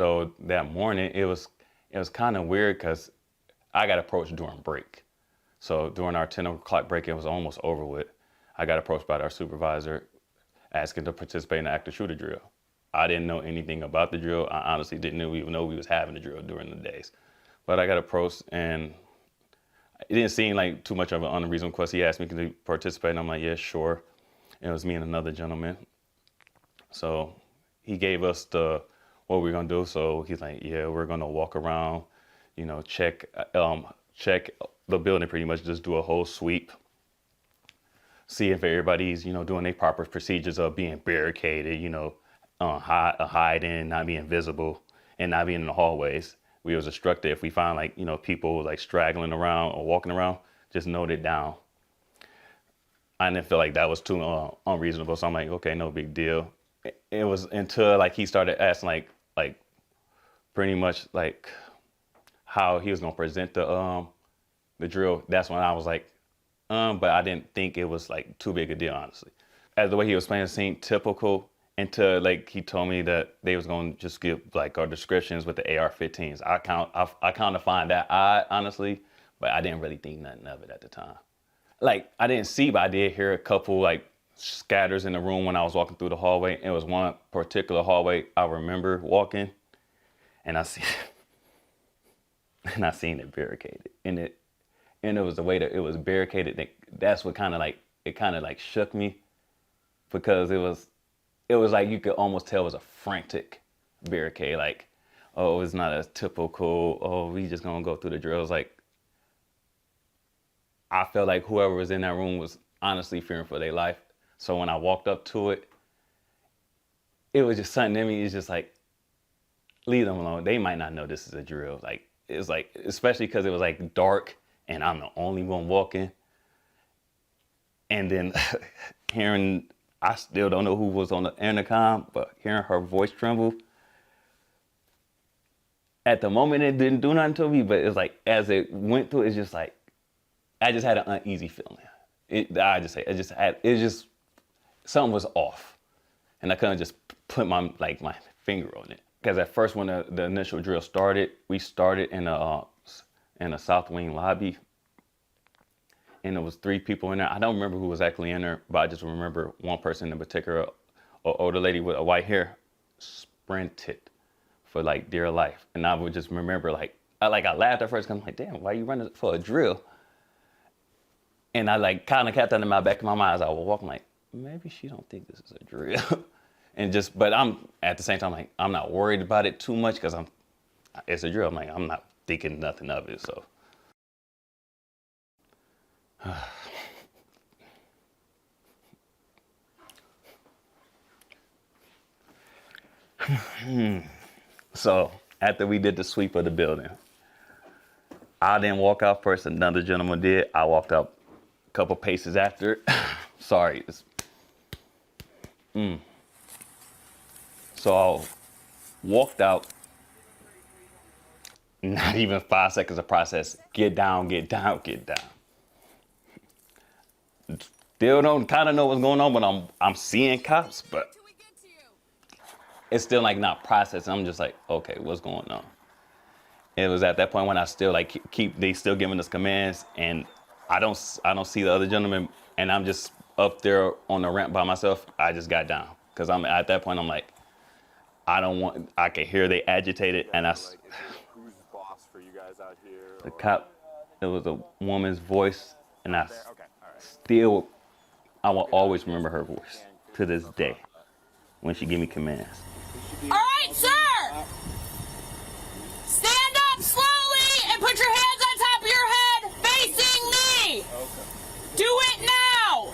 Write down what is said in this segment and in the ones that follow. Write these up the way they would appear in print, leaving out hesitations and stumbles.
So that morning, it was kind of weird because I got approached during break. So during our 10 o'clock break, it was almost over with. I got approached by our supervisor asking to participate in the active shooter drill. I didn't know anything about the drill. I honestly didn't even know we was having the drill during the days. But I got approached, and it didn't seem like too much of an unreasonable request. He asked me to participate, and I'm like, yeah, sure. And it was me and another gentleman. So he gave us what we're gonna do. So he's like, yeah, we're gonna walk around, check the building, pretty much just do a whole sweep, see if everybody's, doing their proper procedures of being barricaded, hiding, not being visible, and not being in the hallways. We was instructed if we find people straggling around or walking around, just note it down. I didn't feel like that was too unreasonable, so I'm like, okay, no big deal. It was until he started asking pretty much how he was gonna present the drill. That's when I was like, but I didn't think it was too big a deal, honestly. As the way he was playing seemed typical until he told me that they was gonna just give our descriptions with the AR-15s. I kind of find that odd, honestly, but I didn't really think nothing of it at the time. I didn't see, but I did hear a couple scatters in the room when I was walking through the hallway. It was one particular hallway I remember walking, and I seen it barricaded, and it was the way that it was barricaded. That's what kind of shook me, because it was you could almost tell it was a frantic barricade. Oh, it's not a typical, oh, we just gonna go through the drills. I felt like whoever was in that room was honestly fearing for their life. So when I walked up to it, it was just something in me. It's just leave them alone. They might not know this is a drill. It's especially because it was dark and I'm the only one walking. And then I still don't know who was on the intercom, but hearing her voice tremble. At the moment, it didn't do nothing to me, but it's as it went through, it's just I just had an uneasy feeling. Something was off, and I couldn't just put my finger on it. Because at first, when the initial drill started, we started in a South Wing lobby, and there was 3 people in there. I don't remember who was actually in there, but I just remember one person in particular, an older lady with a white hair, sprinted for dear life. And I would just remember I laughed at first because I'm like, damn, why are you running for a drill? And I kind of kept that in my back of my mind as I was walking, maybe she don't think this is a drill. But I'm at the same time I'm not worried about it too much because it's a drill. I'm not thinking nothing of it. So. So after we did the sweep of the building, I didn't walk out first. Another gentleman did. I walked out a couple paces after. Sorry. So I walked out. Not even 5 seconds of process. Get down, get down, get down. Still don't kind of know what's going on, but I'm seeing cops, but it's still not processing. I'm just okay, what's going on? It was at that point when I still they still giving us commands, and I don't see the other gentleman, and I'm just up there on the ramp by myself. I just got down because I'm at that point. I'm I can hear they agitated, and who's boss for you guys out here? The cop, it was a woman's voice, and I will always remember her voice to this day when she gave me commands. All right, sir! Stand up slowly and put your hands on top of your head, facing me! Okay. Do it now!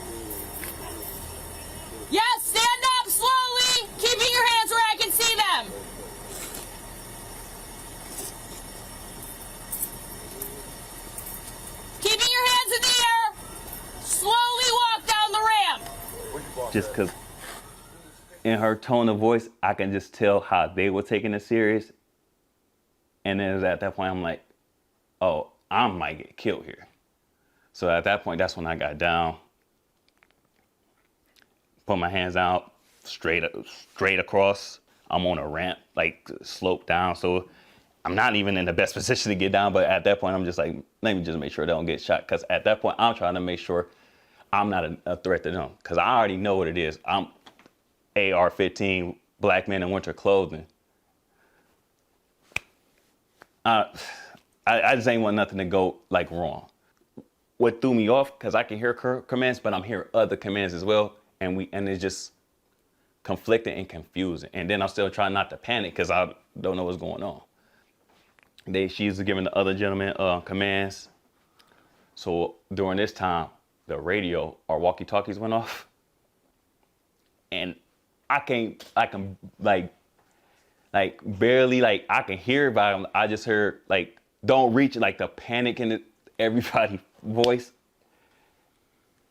Yes, stand up slowly, keeping your hands where I can see them. Keeping your hands in the air, slowly walk down the ramp. Just because in her tone of voice, I can just tell how they were taking it serious. And then at that point, I'm like, oh, I might get killed here. So at that point, that's when I got down, put my hands out straight across, I'm on a ramp, like slope down. So I'm not even in the best position to get down. But at that point, I'm just like, let me just make sure they don't get shot. Because at that point, I'm trying to make sure I'm not a threat to them. Because I already know what it is. I'm AR-15, black men in winter clothing. I just ain't want nothing to go like wrong. What threw me off, because I can hear commands, but I'm hearing other commands as well. And it's just conflicting and confusing. And then I'm still trying not to panic because I don't know what's going on. She's giving the other gentleman commands. So during this time, the radio, our walkie-talkies went off. And I can barely, I can hear, but I just heard, don't reach, the panic in everybody's voice.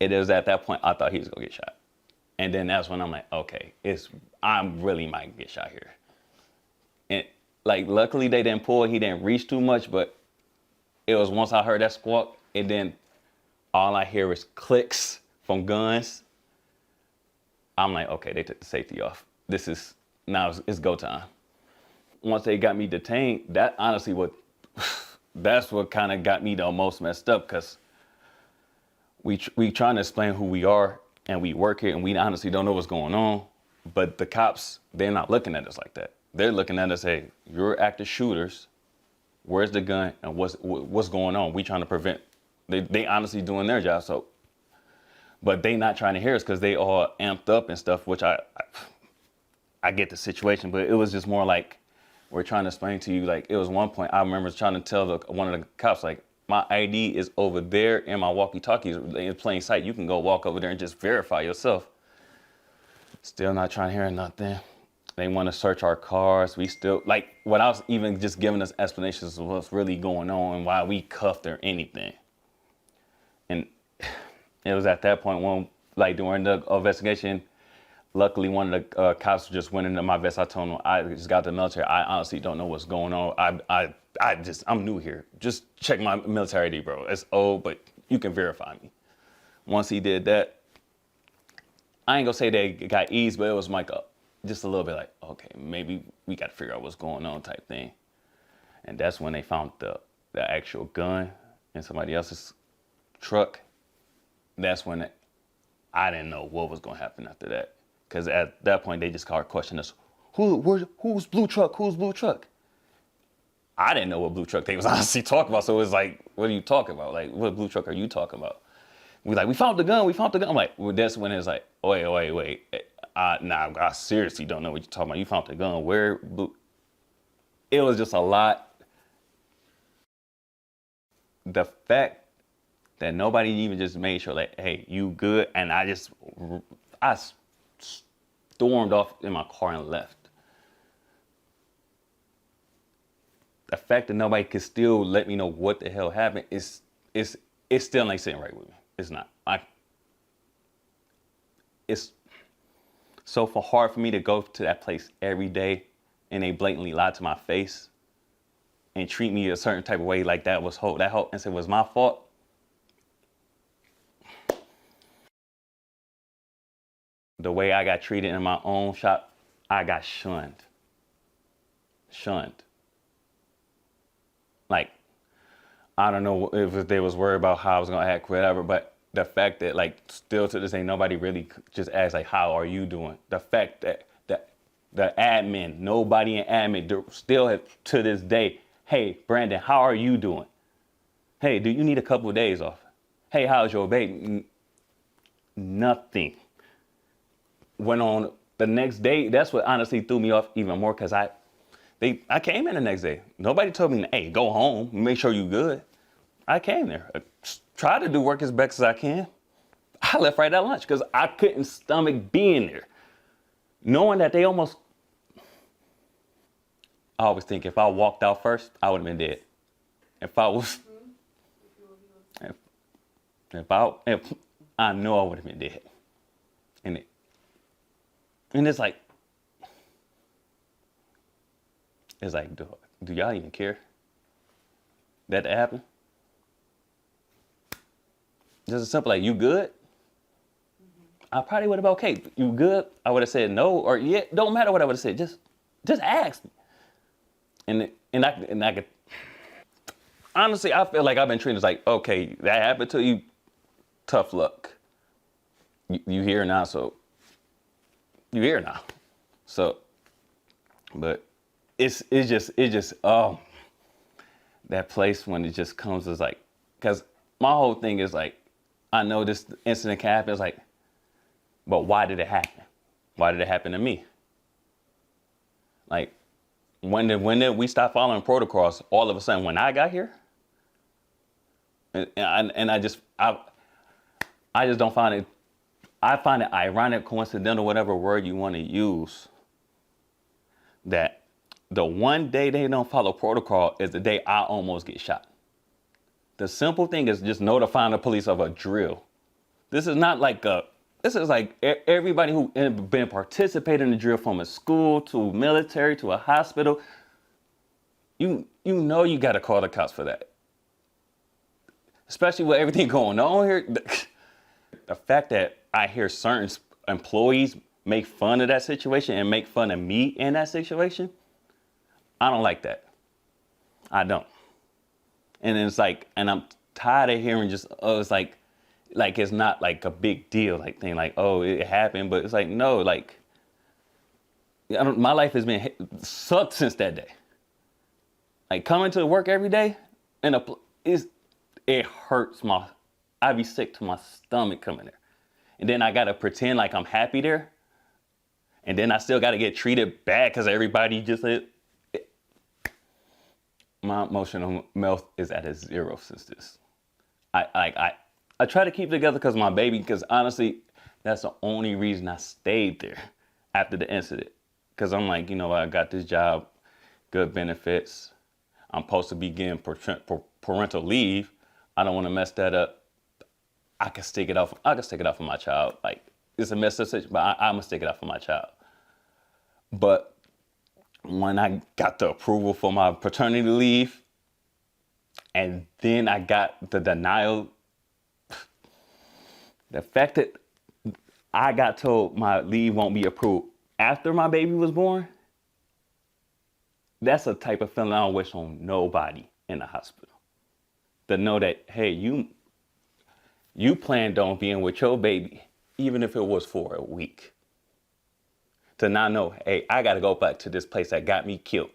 It was at that point I thought he was gonna get shot. And then that's when I'm like, okay, I really might get shot here. And luckily they didn't pull, he didn't reach too much, but it was once I heard that squawk, and then all I hear is clicks from guns. I'm like, okay, they took the safety off. Now it's go time. Once they got me detained, that honestly that's what kind of got me the most messed up, because we trying to explain who we are, and we work here, and we honestly don't know what's going on. But the cops, they're not looking at us like that. They're looking at us, hey, you're active shooters. Where's the gun, and what's going on? We trying to prevent. They honestly doing their job. So, but they not trying to hear us because they all amped up and stuff, which I get the situation, but it was just more like we're trying to explain to you. It was one point I remember trying to tell one of the cops, my ID is over there and my walkie-talkie is in plain sight. You can go walk over there and just verify yourself. Still not trying to hear nothing. They want to search our cars. We still, without even just giving us explanations of what's really going on and why we cuffed or anything. And it was at that point when, during the investigation, luckily one of the cops just went into my vest. I told him, I just got the military. I honestly don't know what's going on. I'm new here. Just check my military ID, bro. It's old, but you can verify me. Once he did that, I ain't gonna say they got eased, but it was just a little bit okay, maybe we got to figure out what's going on type thing. And that's when they found the actual gun in somebody else's truck. That's when I didn't know what was gonna happen after that. Because at that point, they just started questioning us. Who's blue truck? Who's blue truck? I didn't know what blue truck they was honestly talking about. So it was what are you talking about? What blue truck are you talking about? We found the gun. We found the gun. I'm like, well, that's when it's wait. Nah, I seriously don't know what you're talking about. You found the gun. Where blue? It was just a lot. The fact that nobody even just made sure, hey, you good? And I stormed off in my car and left. The fact that nobody could still let me know what the hell happened is still ain't sitting right with me. It's not. It's so hard for me to go to that place every day and they blatantly lie to my face and treat me a certain type of way that was that whole incident was my fault. The way I got treated in my own shop, I got shunned. I don't know if they was worried about how I was gonna act, whatever, but the fact that still to this day, nobody really just asks how are you doing? The fact that the admin, nobody in admin still to this day, hey, Brandon, how are you doing? Hey, do you need a couple of days off? Hey, how's your baby? Nothing. Went on the next day. That's what honestly threw me off even more, because I came in the next day. Nobody told me, hey, go home, make sure you good. I came there. I tried to do work as best as I can. I left right at lunch because I couldn't stomach being there. Knowing that I always think if I walked out first, I would have been dead. If I know I would have been dead. And it's do y'all even care that happened? Just as simple you good? I probably would have been okay. You good? I would have said no, or yeah, don't matter what I would have said. Just Just ask me. And I could, honestly, I feel like I've been treated as like, okay, that happened to you, tough luck. You here now, so you here now. So, but it's just that place when it just comes as like, because my whole thing is like, I know this incident can happen. It's like, but why did it happen? Why did it happen to me? Like, when did we stop following protocols? All of a sudden, when I got here, and I just don't find it. I find it ironic, coincidental, whatever word you want to use, that the one day they don't follow protocol is the day I almost get shot. The simple thing is just notifying the police of a drill. This is not like this is like everybody who been participating in the drill, from a school to military to a hospital. You know you got to call the cops for that. Especially with everything going on here. The fact that I hear certain employees make fun of that situation and make fun of me in that situation, I don't like that. I don't. And it's like, and I'm tired of hearing just, oh, it's like it's not like a big deal, like thing, like, oh, it happened, but it's like, no, like, my life has been sucked since that day. Like, coming to work every day, and it hurts I'd be sick to my stomach coming there. And then I gotta pretend like I'm happy there. And then I still gotta get treated bad because everybody just said, my emotional health is at a 0 since this. I try to keep it together because my baby, because honestly, that's the only reason I stayed there after the incident. Because I'm like, you know, I got this job, good benefits. I'm supposed to be getting parental leave. I don't want to mess that up. I can stick it off for my child. Like, it's a messed up situation, but I'm gonna stick it out for my child. But when I got the approval for my paternity leave, and then I got the denial, the fact that I got told my leave won't be approved after my baby was born, that's a type of feeling I don't wish on nobody in the hospital. To know that, hey, you planned on being with your baby, even if it was for a week. To not know, hey, I got to go back to this place that got me killed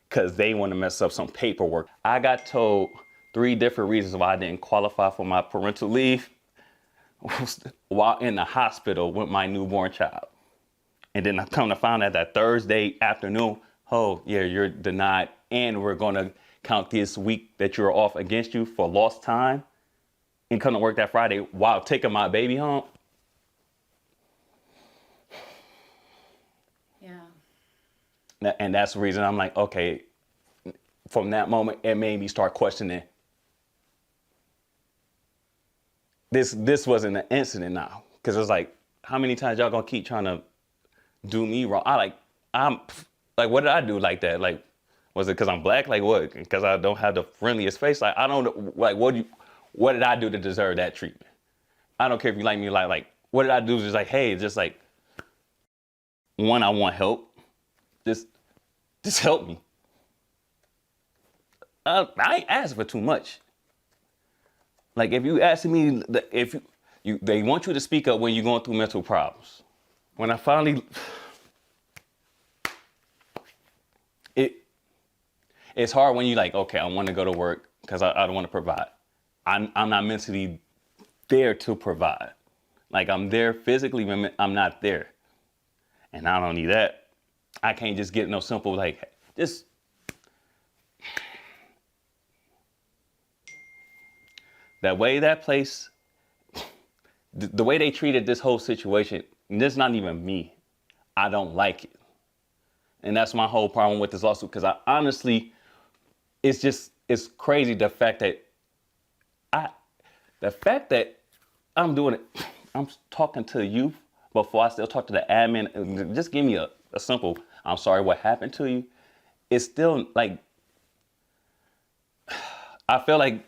because they want to mess up some paperwork. I got told 3 different reasons why I didn't qualify for my parental leave while in the hospital with my newborn child. And then I come to find out that Thursday afternoon, oh, yeah, you're denied, and we're going to count this week that you're off against you for lost time, and come to work that Friday while taking my baby home. Yeah. And that's the reason I'm like, okay, from that moment, it made me start questioning. This wasn't an incident now. Because it's like, how many times y'all gonna keep trying to do me wrong? I'm like, what did I do like that? Like, was it because I'm black? Like, what? Because I don't have the friendliest face? Like, I don't, like, what did I do to deserve that treatment? I don't care if you like me, like, what did I do? Just like, hey, just like, one, I want help. Just help me. I ain't asking for too much. Like, if you asking me, if they want you to speak up when you're going through mental problems. When I finally, it's hard when you like, okay, I want to go to work because I don't want to provide. I'm not mentally there to provide. Like, I'm there physically, but I'm not there. And not only that, I can't just get no simple, like, just. That way that place, the way they treated this whole situation, this is not even me. I don't like it. And that's my whole problem with this lawsuit, because I honestly, it's crazy the fact that I'm doing it, I'm talking to you before I still talk to the admin. Just give me a simple, I'm sorry what happened to you. It's still like, I feel like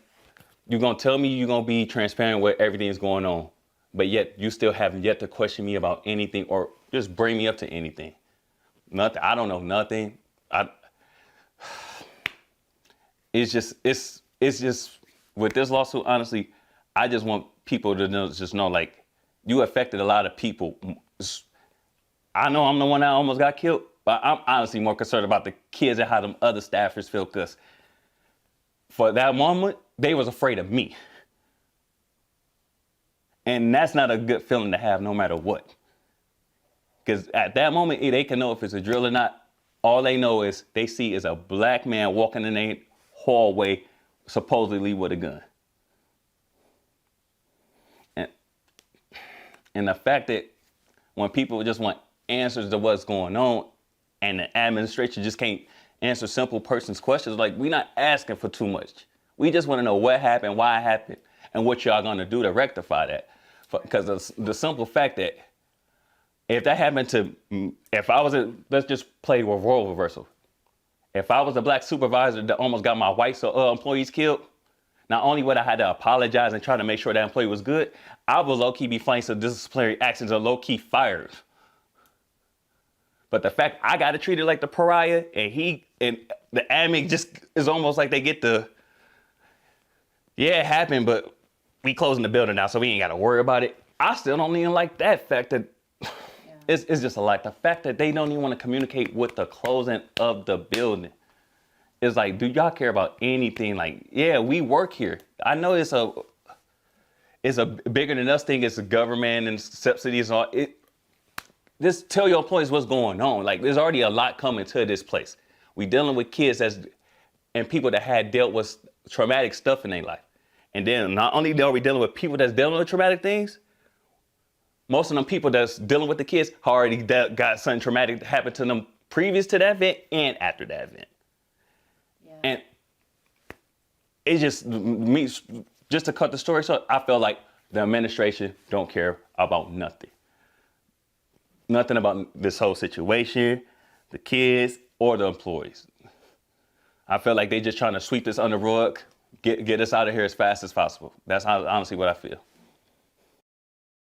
you're going to tell me you're going to be transparent with everything that's going on, but yet you still haven't yet to question me about anything or just bring me up to anything. nothing. I don't know nothing. It's just with this lawsuit, honestly, I just want people to know like, you affected a lot of people. I know I'm the one that almost got killed, but I'm honestly more concerned about the kids and how them other staffers feel, because for that moment, they was afraid of me. And that's not a good feeling to have no matter what. Because at that moment, they can know if it's a drill or not. All they know is they see is a black man walking in a hallway, supposedly with a gun. And the fact that when people just want answers to what's going on, and the administration just can't answer simple person's questions, like, we're not asking for too much. We just want to know what happened, why it happened, and what y'all gonna do to rectify that. Because the simple fact that if that happened to, if I was let's just play with role reversal. If I was a black supervisor that almost got my white employees killed, not only would I have to apologize and try to make sure that employee was good, I would low-key be fighting some disciplinary actions or low-key fires. But the fact I got to treat it like the pariah, and the admin just is almost like they get yeah, it happened, but we closing the building now, so we ain't got to worry about it. I still don't even like that fact that it's just a lot. The fact that they don't even want to communicate with the closing of the building. It's like, do y'all care about anything? Like, yeah, we work here. I know it's a bigger than us thing. It's the government and subsidies and all. Just tell your employees what's going on. Like, there's already a lot coming to this place. We dealing with kids and people that had dealt with traumatic stuff in their life. And then not only are we dealing with people that's dealing with traumatic things, most of them people that's dealing with the kids already got something traumatic that happened to them previous to that event and after that event. Yeah. And it just to cut the story short, I feel like the administration don't care about nothing. Nothing about this whole situation, the kids, or the employees. I feel like they just trying to sweep this under the rug, get us out of here as fast as possible. That's honestly what I feel.